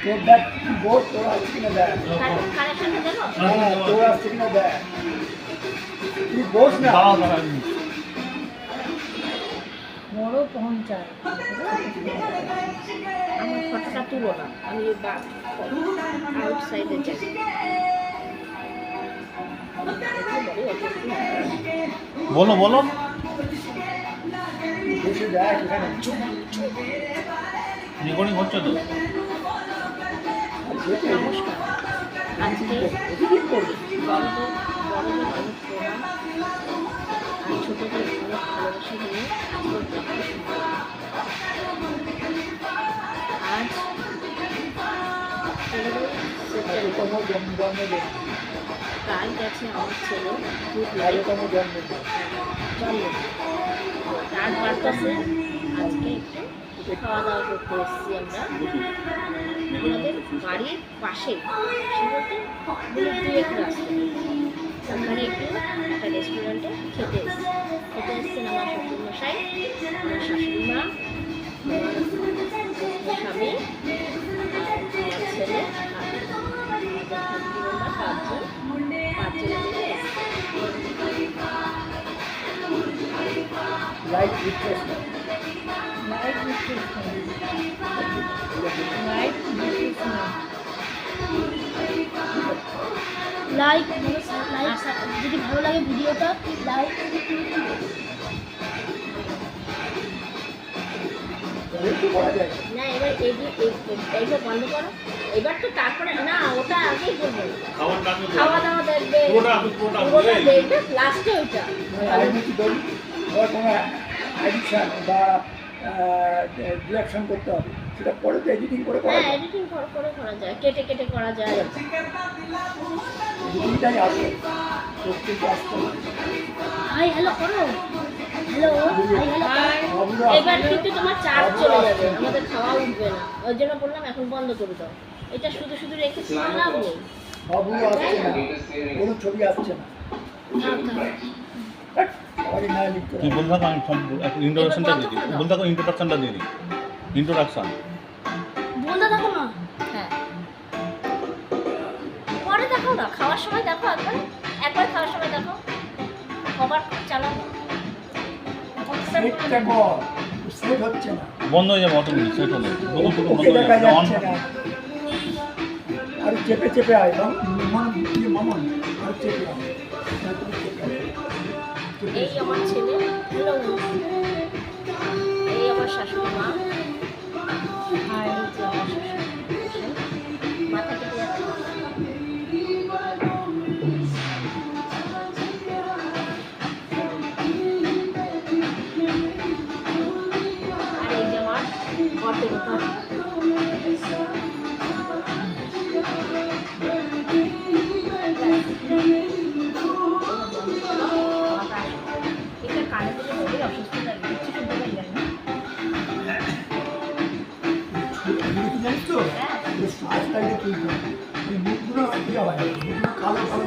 তোর দেখ বোর্ড তোর আসছে কিনা দেখ তোর আসছে কিনা দেখ তুই বস না বড় পঞ্চায়েত আমার ফটোটা তুলো না, আমি আউটসাইডে যাই। বলো বলো বসে দেখ এখানে রেকর্ডিং হচ্ছে তো। নমস্কার, আজকে বড়দের অনেক প্রণাম আর ছোটদের অনেক ভালোবাসা নিয়ে আজ 15 সেপ্টেম্বর। কাল গেছে আমার ছেলে জন্মদিন, রাত বাড়তেছে। আজকে একটু খাওয়া দাওয়া করতে এসেছি আমরা আমাদের বাড়ির পাশে, সেটাতে দু-এক রাস্তা, ওখানে একটু একটা রেস্টুরেন্টে খেতে এসেছেন আমার শ্বশুরমশাই, আমার শাশুড়ি মা, আমার স্বামী, আমার ছেলে, পাঁচজন মিলে লাইট রিফ্রেশ লাইক যদি ভালো লাগে ভিডিওটা লাইক না, এবার এইবার বন্ধ করো। এবার তো তারপরে না, ওটা আগেই করবো, খাওয়া দাওয়া দেখবে, পুরোটা দেখবে, লাস্টে ওইটা কোনো এডিশন বা ডিরেকশন করতে হবে, সেটা পরে তো এডিটিং করে করা হ্যাঁ, যায়। এডিটিং করে করা যায়, কেটে কেটে করা যায়। এডিটিংটাই আসবে, প্রত্যেকটা আসতে হবে। হাই হ্যালো করো, হ্যালো হাই হ্যালো। এবার কিন্তু তোমার চার্জ চলে যাবে, আমাদের খাওয়া উঠবে না, ওই জন্য বললাম এখন বন্ধ করে দাও। এটা শুধু শুধু রেখেছি লাভ নেই। সবগুলো আসছে না, কোনো ছবি আসছে না। সবারই না লিখতে তুই বলতে থাকো, আমি ইন্ট্রোডাকশনটা দিয়ে দিই। বলতে থাকো, ইন্ট্রোডাকশনটা দিয়ে দিই। ইন্ট্রোডাকশন বলতে থাকো না, হ্যাঁ পরে দেখো না, খাওয়ার সময় দেখো, একবার খাওয়ার সময় দেখো, কবার চালাবো সেটটা কর, সেট হচ্ছে না, বন্ধ হয়ে যাবে অটোমেটিক, সেট হলে দুটো দুটো বন্ধ ওকে হয়ে দেখা যাবে। যাচ্ছে না। আর চেপে চেপে আয়, মামন আর চেপে আয়। এই আমার ছেলে, হ্যালো, এই আমার শাশুড়ি মা, আর এই যে আমার শ্বশুর মাথা কেটে যাচ্ছে। আর এই যে আমার ঘর এটা কানে দিলে বলে অসুস্থ লাগে, কিছু শুনতে পাই না। জানিস তো সাজটাকে তুলতে হবে, এই মুখগুলো ইয়ে হয়, মুখগুলো কালো কালো।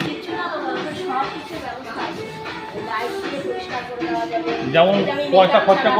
কিছু না বাবা, সব কিছু ব্যবস্থা আছে, লাইট দিয়ে পরিষ্কার করে দেওয়া যাবে। যেমন এটা আমি পয়সা makeup খরচা ছাড়া